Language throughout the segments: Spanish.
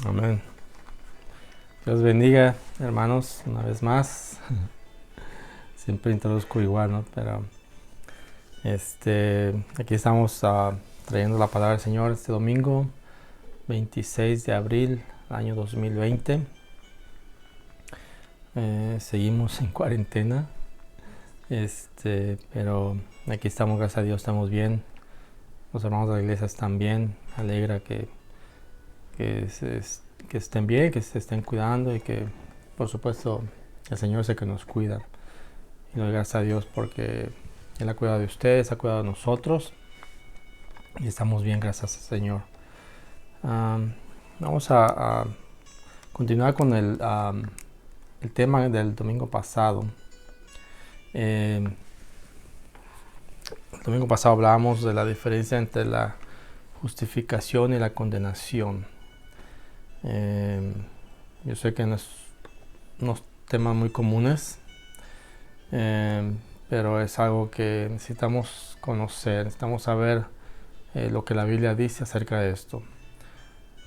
Amén. Dios bendiga, hermanos, una vez más. Siempre introduzco igual, ¿no? Pero aquí estamos trayendo la palabra del Señor este domingo, 26 de abril, año 2020. Seguimos en cuarentena, pero aquí estamos, gracias a Dios, estamos bien. Los hermanos de la iglesia están bien. Alegra que estén bien, que se estén cuidando y que, por supuesto, el Señor es el que nos cuida. Y le doy gracias a Dios porque Él ha cuidado de ustedes, ha cuidado de nosotros y estamos bien, gracias al Señor. Vamos a continuar con el tema del domingo pasado. El domingo pasado hablábamos de la diferencia entre la justificación y la condenación. Yo sé que no es unos temas muy comunes, pero es algo que necesitamos conocer, necesitamos saber lo que la Biblia dice acerca de esto,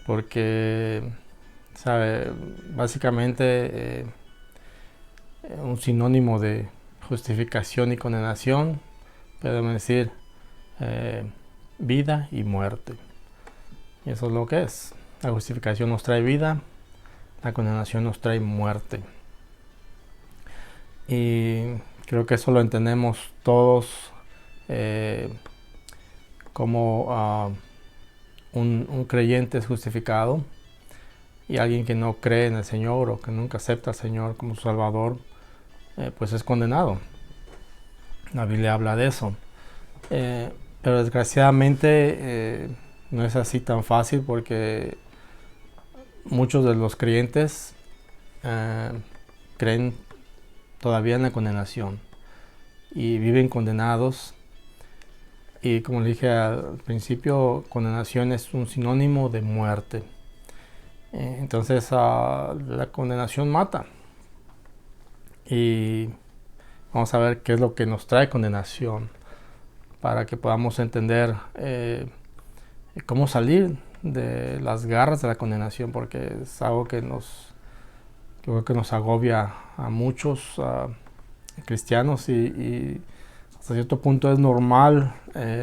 porque, básicamente un sinónimo de justificación y condenación, podemos decir vida y muerte, y eso es lo que es. La justificación nos trae vida, la condenación nos trae muerte. Y creo que eso lo entendemos todos como un creyente es justificado y alguien que no cree en el Señor o que nunca acepta al Señor como su Salvador, pues es condenado. La Biblia habla de eso. Pero desgraciadamente no es así tan fácil, porque muchos de los creyentes creen todavía en la condenación y viven condenados. Y como le dije al principio, condenación es un sinónimo de muerte. Entonces la condenación mata. Y vamos a ver qué es lo que nos trae condenación, para que podamos entender cómo salir de las garras de la condenación, porque es algo que creo que nos agobia a muchos cristianos, y hasta cierto punto es normal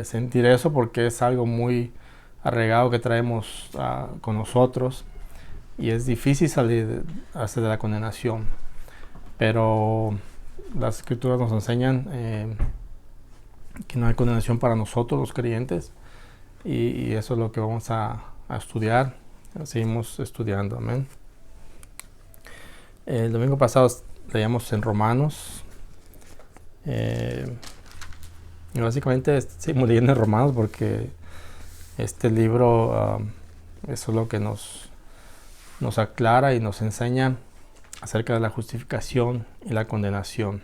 sentir eso, porque es algo muy arraigado que traemos con nosotros, y es difícil salir de la condenación. Pero las escrituras nos enseñan que no hay condenación para nosotros los creyentes, y eso es lo que vamos a estudiar. Seguimos estudiando, amén. El domingo pasado leíamos en Romanos, y básicamente seguimos leyendo en Romanos porque este libro eso es lo que nos aclara y nos enseña acerca de la justificación y la condenación.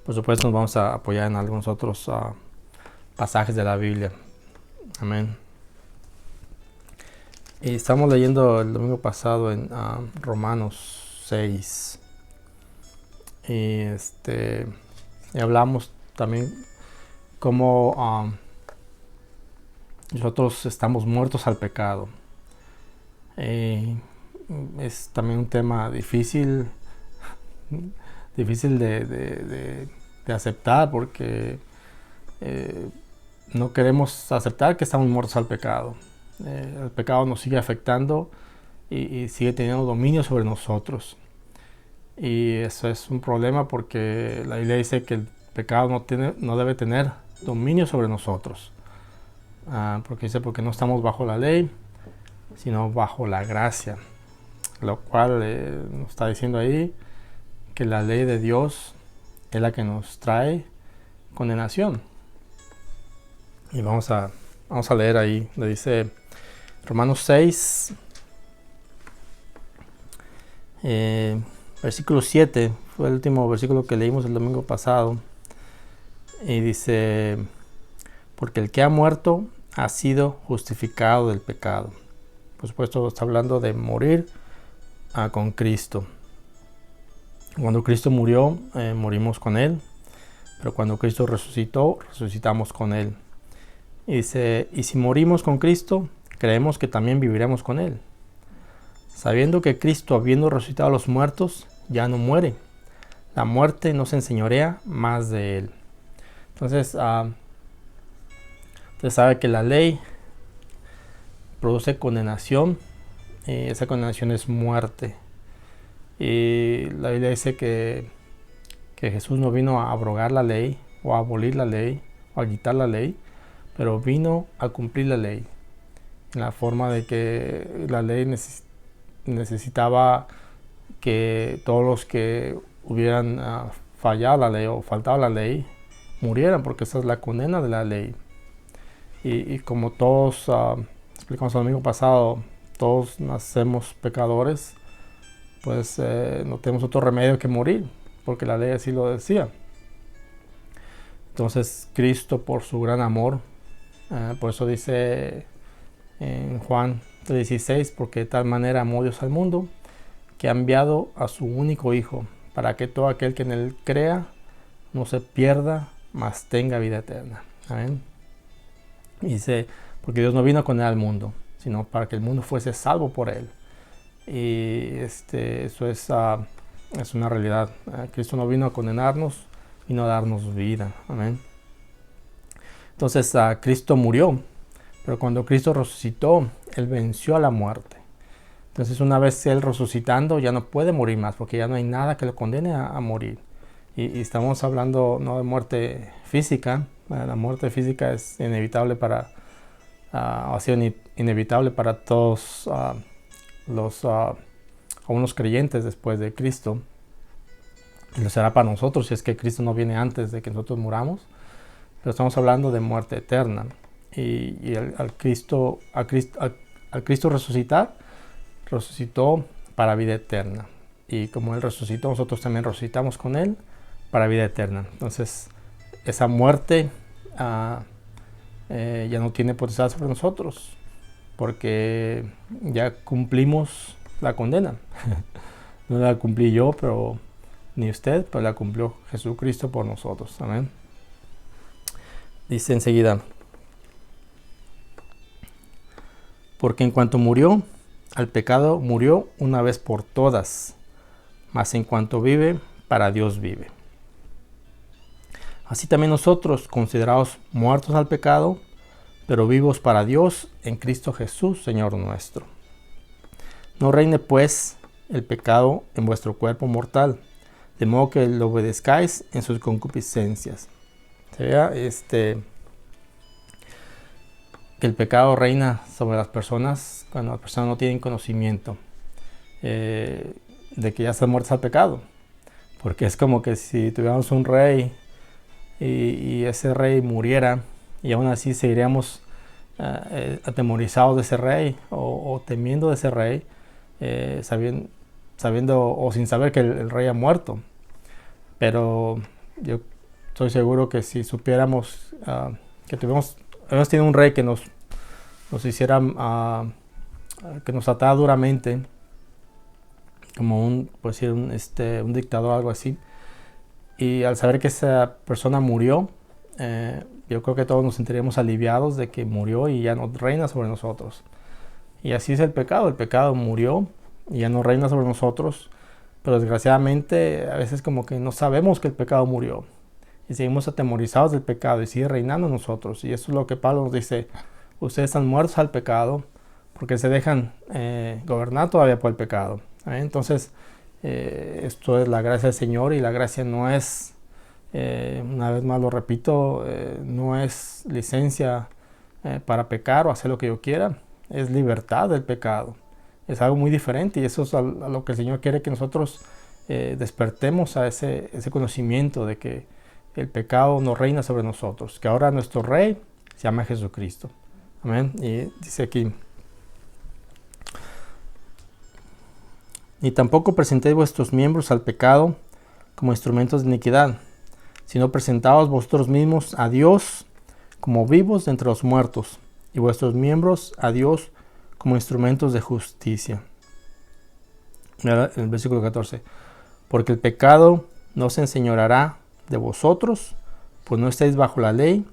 Por supuesto, nos vamos a apoyar en algunos otros pasajes de la Biblia. Amén. Y estamos leyendo el domingo pasado en Romanos 6. Y hablamos también cómo nosotros estamos muertos al pecado. Es también un tema difícil de aceptar, porque no queremos aceptar que estamos muertos al pecado. El pecado nos sigue afectando y sigue teniendo dominio sobre nosotros, y eso es un problema, porque la Biblia dice que el pecado no debe tener dominio sobre nosotros, porque no estamos bajo la ley, sino bajo la gracia, lo cual nos está diciendo ahí que la ley de Dios es la que nos trae condenación. Y vamos a leer ahí, le dice Romanos 6, versículo 7, fue el último versículo que leímos el domingo pasado, y dice: porque el que ha muerto ha sido justificado del pecado. Por supuesto, está hablando de morir con Cristo. Cuando Cristo murió, morimos con Él, pero cuando Cristo resucitó, resucitamos con Él. Y dice: y si morimos con Cristo, creemos que también viviremos con Él, sabiendo que Cristo, habiendo resucitado a los muertos, ya no muere. La muerte no se enseñorea más de Él. Entonces, usted sabe que la ley produce condenación, y esa condenación es muerte. Y la Biblia dice que Jesús no vino a abrogar la ley, o a abolir la ley, o a quitar la ley, pero vino a cumplir la ley, en la forma de que la ley necesitaba que todos los que hubieran fallado la ley o faltado la ley murieran, porque esa es la condena de la ley. Y como todos, explicamos el domingo pasado, todos nacemos pecadores, pues no tenemos otro remedio que morir, porque la ley así lo decía. Entonces Cristo, por su gran amor, por eso dice en Juan 3:16, porque de tal manera amó Dios al mundo, que ha enviado a su único Hijo, para que todo aquel que en Él crea no se pierda, mas tenga vida eterna. Amén. Y dice, porque Dios no vino a condenar al mundo, sino para que el mundo fuese salvo por Él. Y eso es una realidad. Cristo no vino a condenarnos, vino a darnos vida. Amén. Entonces Cristo murió, pero cuando Cristo resucitó, Él venció a la muerte. Entonces una vez Él resucitando, ya no puede morir más, porque ya no hay nada que lo condene a morir. Y estamos hablando no de muerte física. La muerte física es inevitable ha sido inevitable para todos algunos creyentes después de Cristo. Y lo será para nosotros si es que Cristo no viene antes de que nosotros muramos. Pero estamos hablando de muerte eterna. Y al Cristo resucitar, resucitó para vida eterna. Y como Él resucitó, nosotros también resucitamos con Él para vida eterna. Entonces, esa muerte ya no tiene potestad sobre nosotros, porque ya cumplimos la condena. No la cumplí yo, ni usted, pero la cumplió Jesucristo por nosotros. Amén. Dice enseguida, porque en cuanto murió, al pecado murió una vez por todas, mas en cuanto vive, para Dios vive. Así también nosotros, considerados muertos al pecado, pero vivos para Dios en Cristo Jesús, Señor nuestro. No reine pues el pecado en vuestro cuerpo mortal, de modo que lo obedezcáis en sus concupiscencias. ¿Sería que el pecado reina sobre las personas cuando las personas no tienen conocimiento de que ya están muertas al pecado? Porque es como que si tuviéramos un rey y ese rey muriera, y aún así seguiríamos atemorizados de ese rey o temiendo de ese rey, sabiendo o sin saber que el rey ha muerto. Pero yo estoy seguro que si supiéramos que habíamos tenido un rey que nos hiciera, que nos atara duramente, como un dictador o algo así, y al saber que esa persona murió, yo creo que todos nos sentiríamos aliviados de que murió y ya no reina sobre nosotros. Y así es el pecado murió y ya no reina sobre nosotros, pero desgraciadamente a veces como que no sabemos que el pecado murió y seguimos atemorizados del pecado y sigue reinando en nosotros. Y eso es lo que Pablo nos dice: ustedes están muertos al pecado porque se dejan gobernar todavía por el pecado. Entonces esto es la gracia del Señor, y la gracia no es, una vez más lo repito, no es licencia para pecar o hacer lo que yo quiera. Es libertad del pecado. Es algo muy diferente, y eso es a lo que el Señor quiere que nosotros despertemos a ese conocimiento de que el pecado no reina sobre nosotros, que ahora nuestro Rey se llama Jesucristo. Amén. Y dice aquí: ni tampoco presentéis vuestros miembros al pecado como instrumentos de iniquidad, sino presentaos vosotros mismos a Dios como vivos de entre los muertos, y vuestros miembros a Dios como instrumentos de justicia. En el versículo 14: porque el pecado no se enseñoreará de vosotros, pues no estáis bajo la ley,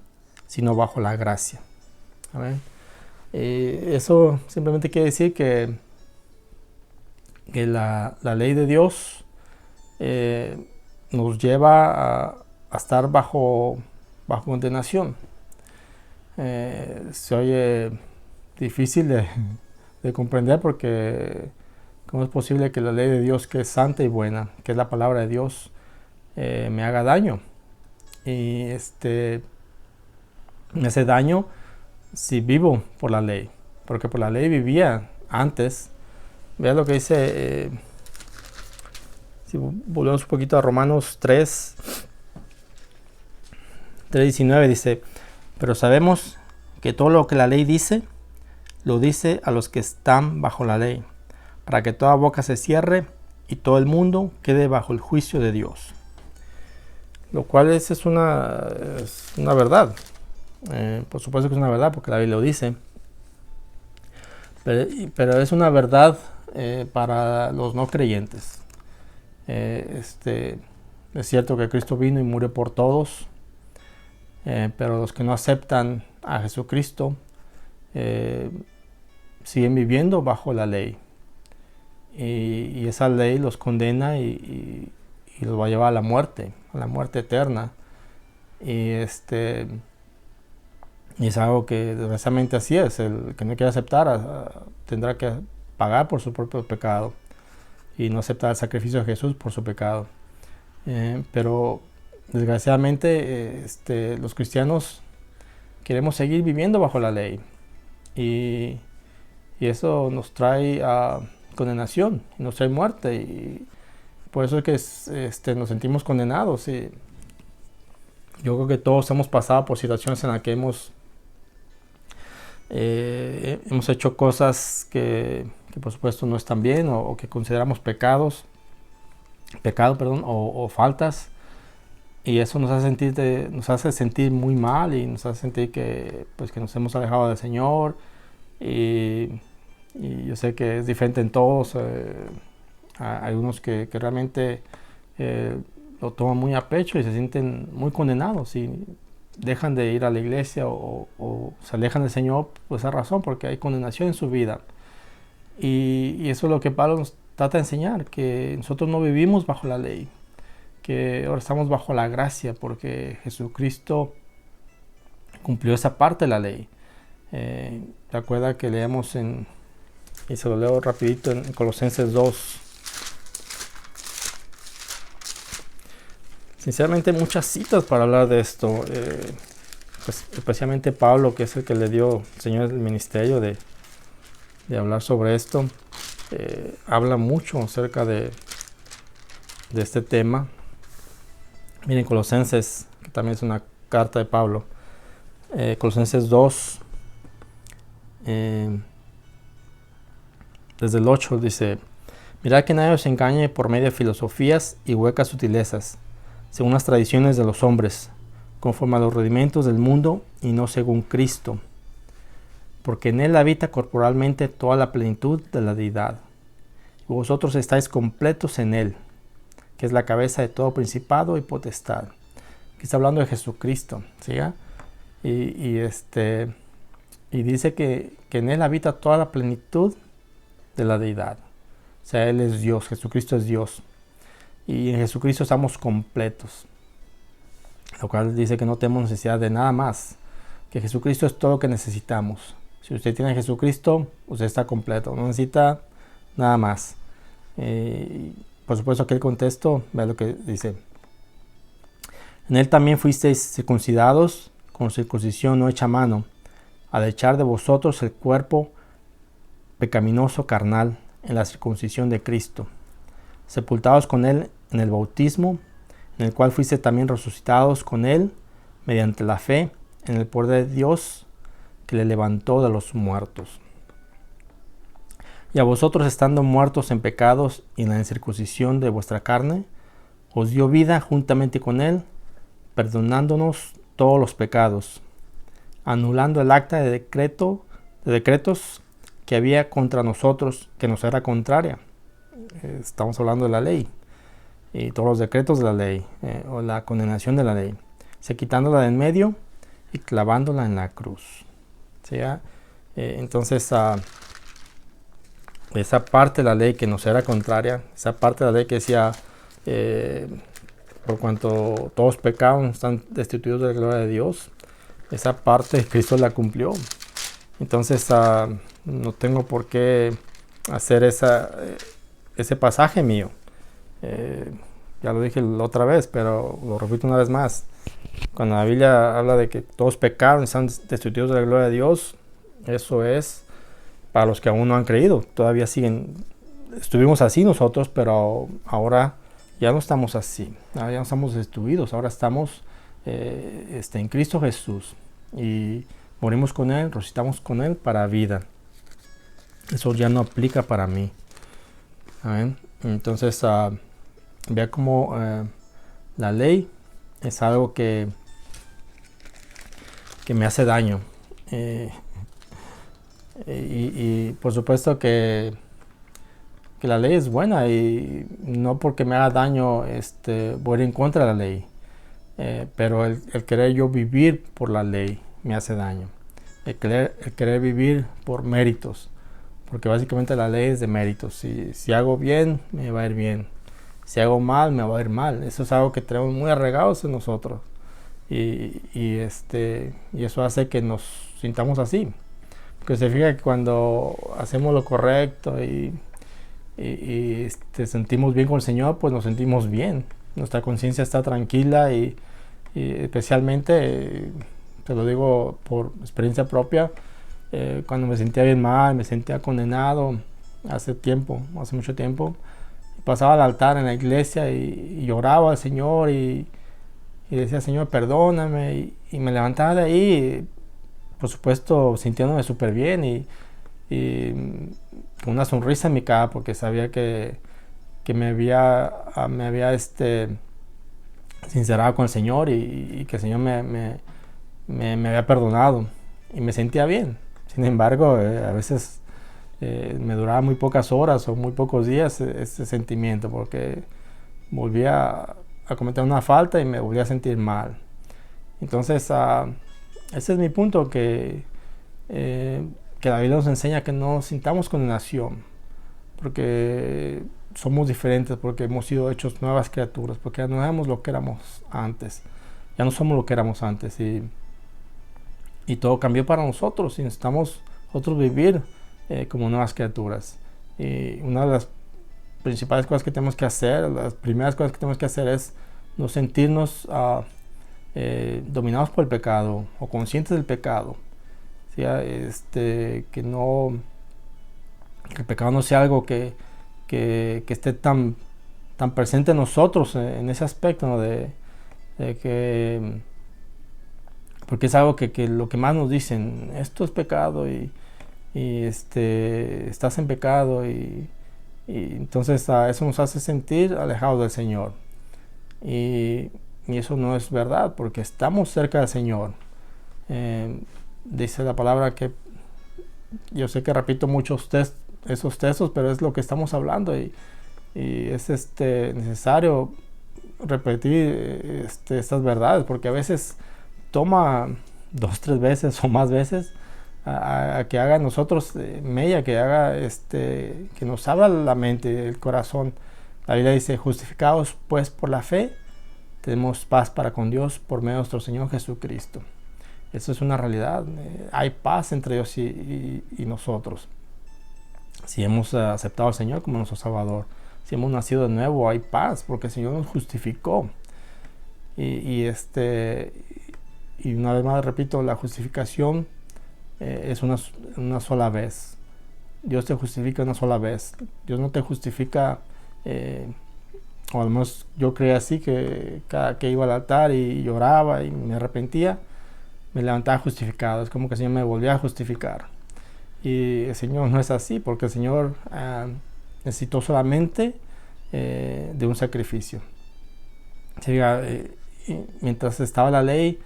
sino bajo la gracia. Amén. Eso simplemente quiere decir que la ley de Dios nos lleva a estar bajo condenación. Se oye difícil de comprender porque ¿cómo es posible que la ley de Dios, que es santa y buena, que es la palabra de Dios, me haga daño? Y me hace daño si vivo por la ley, porque por la ley vivía antes. Vean lo que dice, si volvemos un poquito a Romanos 3:19, dice: pero sabemos que todo lo que la ley dice, lo dice a los que están bajo la ley, para que toda boca se cierre y todo el mundo quede bajo el juicio de Dios. Lo cual es una verdad. Por supuesto que es una verdad porque la Biblia lo dice. Pero es una verdad para los no creyentes. Es cierto que Cristo vino y murió por todos, pero los que no aceptan a Jesucristo siguen viviendo bajo la ley. Y esa ley los condena y los va a llevar a la muerte eterna. Y es algo que desgraciadamente así es. El que no quiere aceptar tendrá que pagar por su propio pecado y no aceptar el sacrificio de Jesús por su pecado. Pero desgraciadamente los cristianos queremos seguir viviendo bajo la ley y eso nos trae a condenación, nos trae muerte, y por eso es que nos sentimos condenados. Y yo creo que todos hemos pasado por situaciones en las que hemos hecho cosas que por supuesto no están bien, o que consideramos pecado, o faltas, y eso nos hace sentir muy mal y nos hace sentir que nos hemos alejado del Señor. Y yo sé que es diferente en todos. Hay unos que realmente lo toman muy a pecho y se sienten muy condenados y dejan de ir a la iglesia o se alejan del Señor por esa razón, porque hay condenación en su vida. Y eso es lo que Pablo nos trata de enseñar, que nosotros no vivimos bajo la ley, que ahora estamos bajo la gracia porque Jesucristo cumplió esa parte de la ley. ¿Te acuerdas que leemos y se lo leo rapidito, en Colosenses 2? Sinceramente, muchas citas para hablar de esto, especialmente Pablo, que es el que le dio al Señor el ministerio de hablar sobre esto. Habla mucho acerca de este tema. Miren, Colosenses, que también es una carta de Pablo, Colosenses 2, desde el 8 dice: mirad que nadie os engañe por medio de filosofías y huecas sutilezas, según las tradiciones de los hombres, conforme a los rudimentos del mundo y no según Cristo, porque en él habita corporalmente toda la plenitud de la deidad, y vosotros estáis completos en él, que es la cabeza de todo principado y potestad. Aquí está hablando de Jesucristo, ¿sí? Y dice que en él habita toda la plenitud de la deidad. O sea, él es Dios, Jesucristo es Dios. Y en Jesucristo estamos completos, lo cual dice que no tenemos necesidad de nada más, que Jesucristo es todo lo que necesitamos. Si usted tiene a Jesucristo, usted está completo, no necesita nada más. Por supuesto, aquel contexto, vea lo que dice: en él también fuisteis circuncidados con circuncisión no hecha a mano, al echar de vosotros el cuerpo pecaminoso carnal en la circuncisión de Cristo, sepultados con él en el bautismo, en el cual fuiste también resucitados con él mediante la fe en el poder de Dios que le levantó de los muertos. Y a vosotros, estando muertos en pecados y en la incircuncisión de vuestra carne, os dio vida juntamente con él, perdonándonos todos los pecados, anulando el acta de decretos que había contra nosotros, que nos era contraria. Estamos hablando de la ley y todos los decretos de la ley, o la condenación de la ley, quitándola de en medio y clavándola en la cruz. ¿Sí? Entonces, esa parte de la ley que nos era contraria, esa parte de la ley que decía, por cuanto todos pecaron, están destituidos de la gloria de Dios, esa parte Cristo la cumplió. Entonces, no tengo por qué hacer ese pasaje mío. Ya lo dije la otra vez, pero lo repito una vez más. Cuando la Biblia habla de que todos pecaron y están destituidos de la gloria de Dios, eso es para los que aún no han creído. Todavía estuvimos así nosotros, pero ahora ya no estamos así. Ahora ya no estamos destruidos, ahora estamos en Cristo Jesús. Y morimos con Él, resucitamos con Él para vida. Eso ya no aplica para mí. ¿Amén? Entonces, vea cómo la ley es algo que me hace daño. Y por supuesto que la ley es buena, y no porque me haga daño voy a ir en contra de la ley. Pero el querer yo vivir por la ley me hace daño. El querer vivir por méritos. Porque básicamente la ley es de méritos. Si hago bien, me va a ir bien. Si hago mal, me va a ir mal. Eso es algo que tenemos muy arraigados en nosotros. Y eso hace que nos sintamos así. Porque se fija que cuando hacemos lo correcto y sentimos bien con el Señor, pues nos sentimos bien. Nuestra conciencia está tranquila y especialmente, te lo digo por experiencia propia, cuando me sentía bien mal, me sentía condenado hace mucho tiempo, pasaba al altar en la iglesia y lloraba al Señor y decía, Señor, perdóname, y me levantaba de ahí, por supuesto, sintiéndome súper bien y con una sonrisa en mi cara, porque sabía que me había sincerado con el Señor y que el Señor me había perdonado y me sentía bien. Sin embargo, a veces me duraba muy pocas horas o muy pocos días ese sentimiento, porque volvía a cometer una falta y me volvía a sentir mal. Entonces, ese es mi punto, que la Biblia nos enseña que no sintamos condenación, porque somos diferentes, porque hemos sido hechos nuevas criaturas, porque ya no éramos lo que éramos antes, ya no somos lo que éramos antes, y todo cambió para nosotros, y necesitamos nosotros vivir como nuevas criaturas. Y una de las principales cosas que tenemos que hacer, las primeras cosas que tenemos que hacer, es no sentirnos dominados por el pecado o conscientes del pecado. ¿Sí? Que el pecado no sea algo que esté tan presente en nosotros, en ese aspecto, ¿no? de que, porque es algo que lo que más nos dicen, esto es pecado y estás en pecado, y entonces eso nos hace sentir alejados del Señor, y eso no es verdad, porque estamos cerca del Señor. Dice la palabra, que yo sé que repito muchos esos textos, pero es lo que estamos hablando, y es necesario repetir estas verdades, porque a veces toma 2, 3 veces o más veces a que haga nosotros mella, que haga que nos abra la mente, el corazón. La Biblia dice, justificados pues por la fe, tenemos paz para con Dios por medio de nuestro Señor Jesucristo. Eso es una realidad. Hay paz entre Dios y nosotros. Si hemos aceptado al Señor como nuestro Salvador, si hemos nacido de nuevo, hay paz, porque el Señor nos justificó. Y una vez más repito, la justificación es una sola vez. Dios te justifica una sola vez. Dios no te justifica, o al menos yo creía así, que cada que iba al altar y lloraba y me arrepentía, me levantaba justificado. Es como que el Señor me volvía a justificar. Y el Señor no es así, porque el Señor necesitó solamente de un sacrificio. Mientras estaba la ley,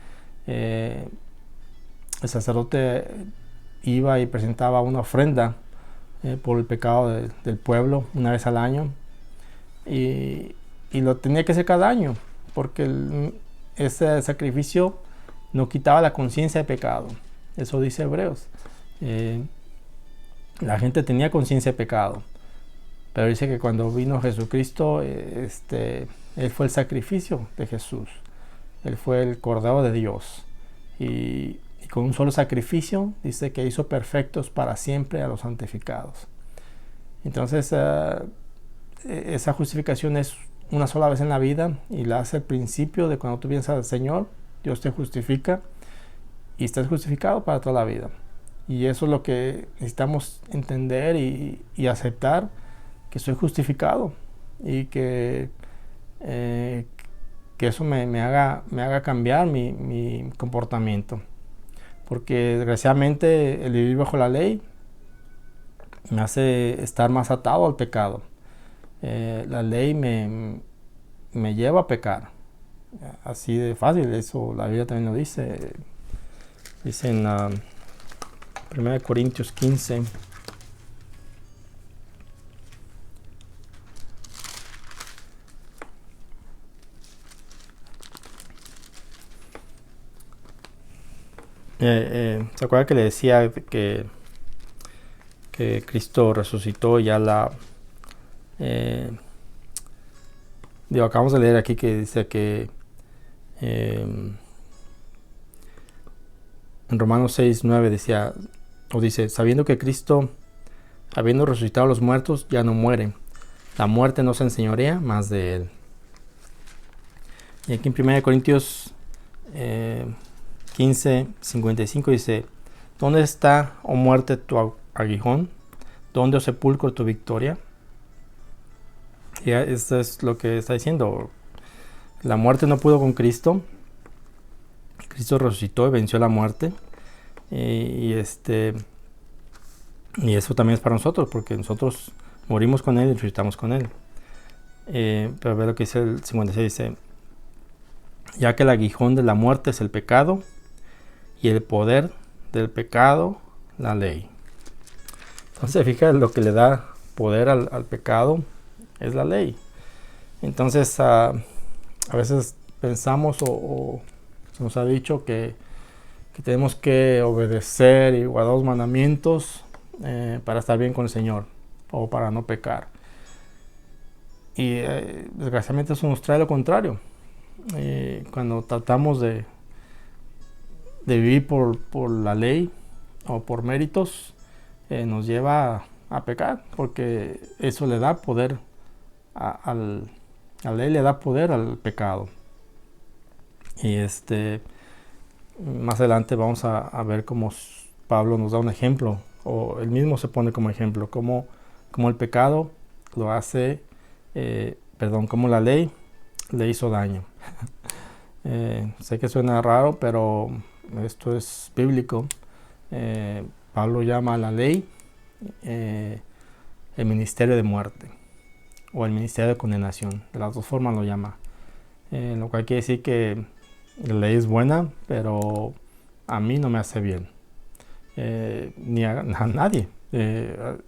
el sacerdote iba y presentaba una ofrenda por el pecado del pueblo una vez al año, y lo tenía que hacer cada año, porque ese sacrificio no quitaba la conciencia de pecado. Eso dice Hebreos. La gente tenía conciencia de pecado, pero dice que cuando vino Jesucristo, Él fue el sacrificio de Jesús. Él fue el Cordero de Dios. Y con un solo sacrificio, dice que hizo perfectos para siempre a los santificados. Entonces, esa justificación es una sola vez en la vida y la hace al principio de cuando tú vienes al Señor. Dios te justifica y estás justificado para toda la vida. Y eso es lo que necesitamos entender y aceptar, que soy justificado y que eso me haga cambiar mi comportamiento. Porque desgraciadamente el vivir bajo la ley me hace estar más atado al pecado. La ley me lleva a pecar. Así de fácil, eso la Biblia también lo dice. Dice en 1 Corintios 15. ¿Se acuerda que le decía que Cristo resucitó? Ya acabamos de leer aquí que dice que en Romanos 6:9 dice, sabiendo que Cristo, habiendo resucitado a los muertos, ya no muere. La muerte no se enseñorea más de él. Y aquí en 1 Corintios 15:55 dice, ¿dónde está, oh muerte, tu aguijón? ¿Dónde, oh sepulcro, tu victoria? Y esto es lo que está diciendo. La muerte no pudo con Cristo. Cristo resucitó y venció la muerte. Y eso también es para nosotros, porque nosotros morimos con Él y resucitamos con Él. Pero ve lo que dice el 56, dice, ya que el aguijón de la muerte es el pecado, y el poder del pecado, la ley. Entonces, fíjate, lo que le da poder al pecado es la ley. Entonces, a veces pensamos o se nos ha dicho que tenemos que obedecer y guardar los mandamientos para estar bien con el Señor o para no pecar. Y desgraciadamente eso nos trae lo contrario. Cuando tratamos de vivir por la ley o por méritos, nos lleva a pecar, porque eso le da poder la ley le da poder al pecado. Y más adelante vamos a ver cómo Pablo nos da un ejemplo, o él mismo se pone como ejemplo, cómo el pecado lo hace, cómo la ley le hizo daño. Sé que suena raro, pero esto es bíblico. Pablo llama a la ley el ministerio de muerte o el ministerio de condenación. De las dos formas lo llama. Lo cual quiere decir que la ley es buena, pero a mí no me hace bien. Ni a nadie.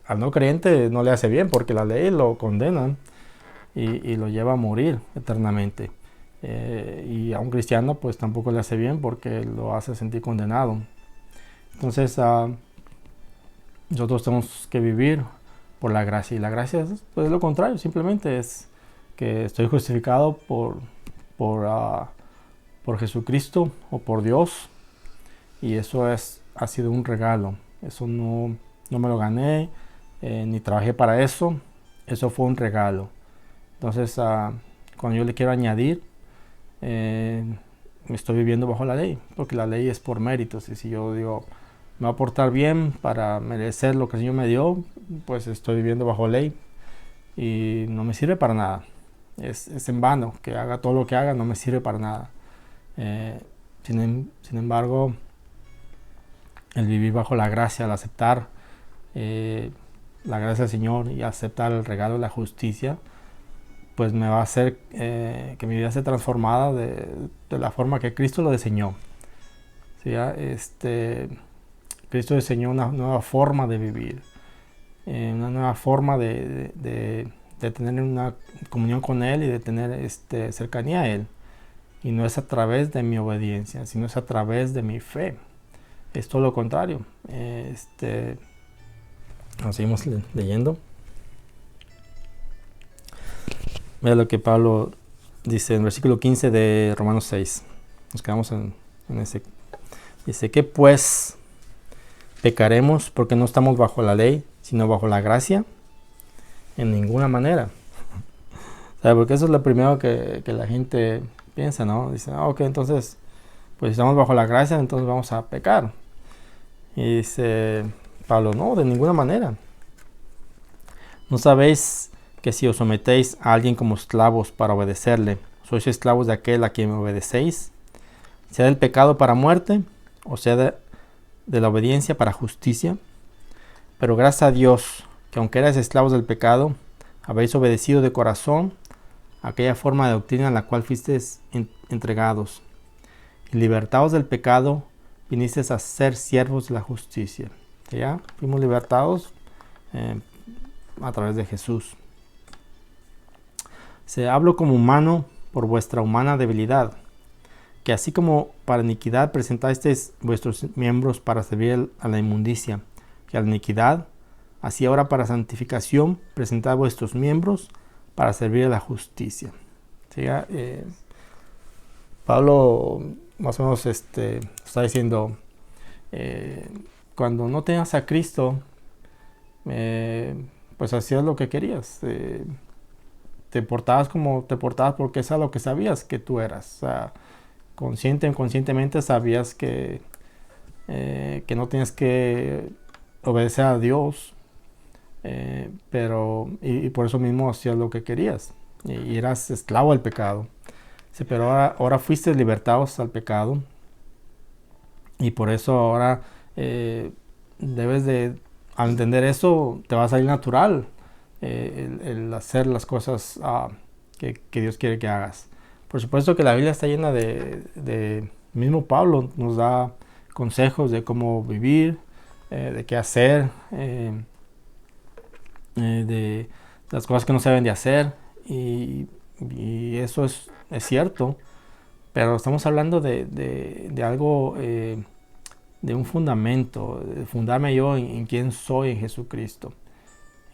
Al no creyente no le hace bien, porque la ley lo condena y lo lleva a morir eternamente. Y a un cristiano pues tampoco le hace bien, porque lo hace sentir condenado. Entonces nosotros tenemos que vivir por la gracia, y la gracia es pues lo contrario, simplemente es que estoy justificado por Jesucristo o por Dios, y eso ha sido un regalo. Eso no me lo gané, ni trabajé para eso. Eso fue un regalo. Entonces cuando yo le quiero añadir, me estoy viviendo bajo la ley, porque la ley es por méritos. Y si yo digo, me voy a portar bien para merecer lo que el Señor me dio, pues estoy viviendo bajo ley y no me sirve para nada. Es en vano que haga todo lo que haga, no me sirve para nada. Sin embargo, el vivir bajo la gracia, al aceptar la gracia del Señor y aceptar el regalo de la justicia, pues me va a hacer que mi vida sea transformada de la forma que Cristo lo diseñó. ¿Sí? Cristo diseñó una nueva forma de vivir, una nueva forma de tener una comunión con Él y de tener cercanía a Él. Y no es a través de mi obediencia, sino es a través de mi fe. es todo lo contrario. Seguimos leyendo. Mira lo que Pablo dice en versículo 15 de Romanos 6. Nos quedamos en ese. Dice, ¿qué pues pecaremos porque no estamos bajo la ley, sino bajo la gracia? En ninguna manera. ¿Sabe? Porque eso es lo primero que la gente piensa, ¿no? Dice, ok, entonces, pues estamos bajo la gracia, entonces vamos a pecar. Y dice Pablo, no, de ninguna manera. ¿No sabéis que si os sometéis a alguien como esclavos para obedecerle, sois esclavos de aquel a quien obedecéis, sea del pecado para muerte, o sea de la obediencia para justicia? Pero gracias a Dios, que aunque erais esclavos del pecado, habéis obedecido de corazón a aquella forma de doctrina a la cual fuisteis entregados. Y libertados del pecado, vinisteis a ser siervos de la justicia. ¿Ya? Fuimos libertados a través de Jesús. Hablo como humano por vuestra humana debilidad, que así como para iniquidad presentasteis vuestros miembros para servir a la inmundicia, que a la iniquidad, así ahora para santificación presentad vuestros miembros para servir a la justicia. ¿Sí? Pablo más o menos está diciendo, cuando no tenías a Cristo, pues hacías lo que querías. Te portabas como te portabas porque eso es lo que sabías que tú eras. O sea, consciente o inconscientemente sabías que no tienes que obedecer a Dios, pero por eso mismo hacías lo que querías y eras esclavo del pecado. Sí, pero ahora fuiste libertados al pecado y por eso ahora debes de, al entender eso, te va a salir natural el hacer las cosas que Dios quiere que hagas. Por supuesto que la Biblia está llena de mismo Pablo nos da consejos de cómo vivir, de qué hacer, de las cosas que no se deben de hacer, y eso es cierto, pero estamos hablando de algo, de un fundamento, de fundarme yo en quién soy en Jesucristo.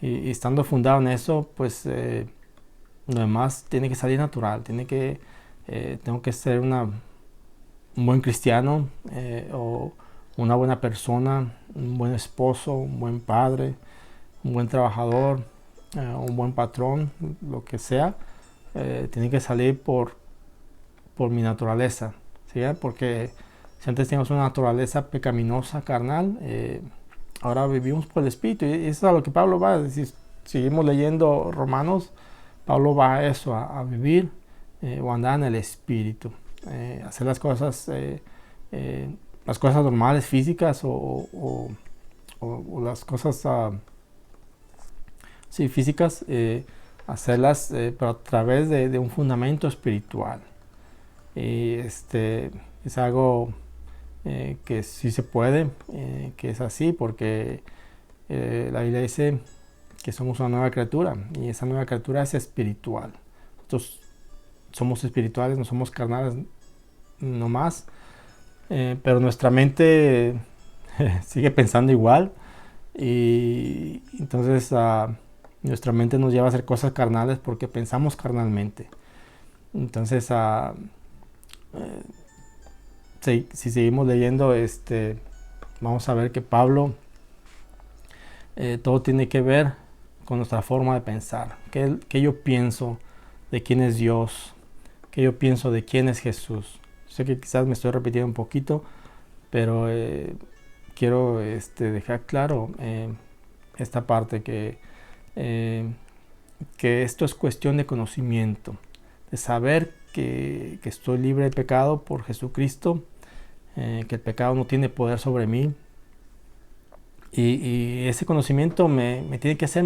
Y estando fundado en eso, pues lo demás tiene que salir natural, tengo que ser un buen cristiano, o una buena persona, un buen esposo, un buen padre, un buen trabajador, un buen patrón, lo que sea, tiene que salir por mi naturaleza, ¿sí? Porque si antes teníamos una naturaleza pecaminosa, carnal, ahora vivimos por el Espíritu, y eso es a lo que Pablo va a decir. Seguimos leyendo Romanos, Pablo va a eso, a vivir o andar en el Espíritu, hacer las cosas normales, físicas, o las cosas físicas, hacerlas pero a través de un fundamento espiritual. Y es algo que sí se puede, que es así, porque la Biblia dice que somos una nueva criatura, y esa nueva criatura es espiritual. Nosotros somos espirituales, no somos carnales nomás, pero nuestra mente sigue pensando igual, y entonces nuestra mente nos lleva a hacer cosas carnales porque pensamos carnalmente. Entonces si seguimos leyendo, vamos a ver que Pablo, todo tiene que ver con nuestra forma de pensar. ¿Qué yo pienso de quién es Dios? ¿Qué yo pienso de quién es Jesús? Sé que quizás me estoy repitiendo un poquito, pero quiero dejar claro esta parte, que esto es cuestión de conocimiento, de saber que estoy libre de pecado por Jesucristo, que el pecado no tiene poder sobre mí, y ese conocimiento me tiene que hacer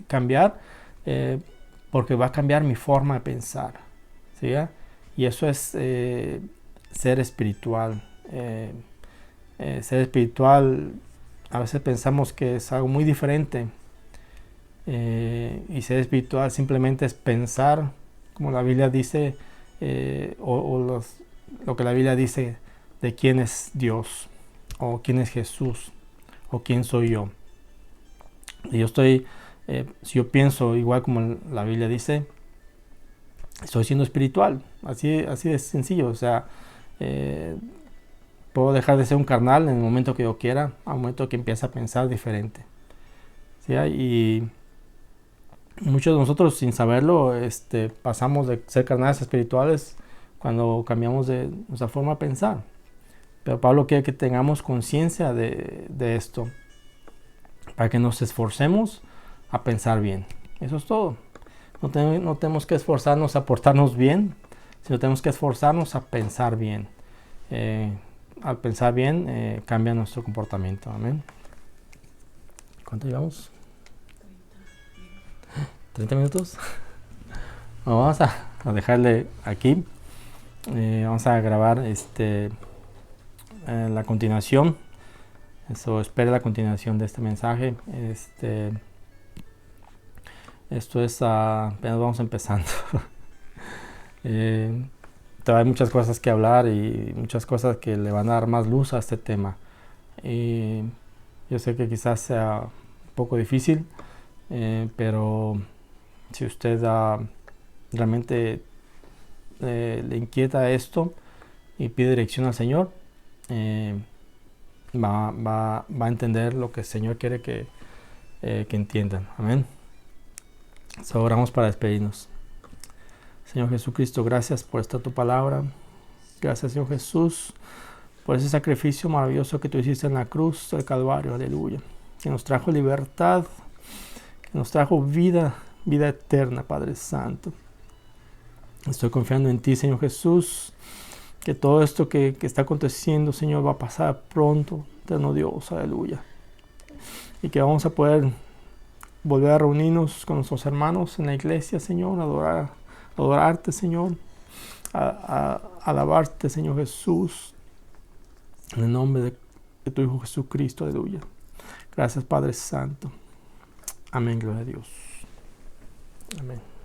cambiar, porque va a cambiar mi forma de pensar, ¿sí? Y eso es ser espiritual. Ser espiritual, a veces pensamos que es algo muy diferente, y ser espiritual simplemente es pensar como la Biblia dice, lo que la Biblia dice de quién es Dios. o quién es Jesús, o quién soy yo. Y yo estoy, si yo pienso igual como la Biblia dice, estoy siendo espiritual, así de sencillo. O sea, puedo dejar de ser un carnal en el momento que yo quiera, al momento que empiece a pensar diferente. ¿Sí? Y muchos de nosotros, sin saberlo, pasamos de ser carnales a espirituales cuando cambiamos de nuestra forma de pensar. Pero Pablo quiere que tengamos conciencia de esto, para que nos esforcemos a pensar bien. Eso es todo. No tenemos que esforzarnos a portarnos bien, sino tenemos que esforzarnos a pensar bien. Al pensar bien, cambia nuestro comportamiento. Amén. ¿Cuánto llevamos? 30 minutos. Bueno, vamos a dejarle aquí. Vamos a grabar la continuación. Eso, espere la continuación de este mensaje. Esto es apenas vamos empezando. Hay muchas cosas que hablar y muchas cosas que le van a dar más luz a este tema. Yo sé que quizás sea un poco difícil, pero si usted realmente le inquieta esto y pide dirección al Señor, va a entender lo que el Señor quiere que entiendan. Amén. Oramos para despedirnos. Señor Jesucristo, gracias por esta tu palabra. Gracias, Señor Jesús, por ese sacrificio maravilloso que tú hiciste en la cruz del Calvario. Aleluya. Que nos trajo libertad, que nos trajo vida eterna, Padre Santo. Estoy confiando en ti, Señor Jesús, que todo esto que está aconteciendo, Señor, va a pasar pronto, eterno Dios. Aleluya. Y que vamos a poder volver a reunirnos con nuestros hermanos en la iglesia, Señor, adorarte, Señor, a alabarte, Señor Jesús, en el nombre de tu Hijo Jesucristo. Aleluya. Gracias, Padre Santo. Amén, gloria a Dios. Amén.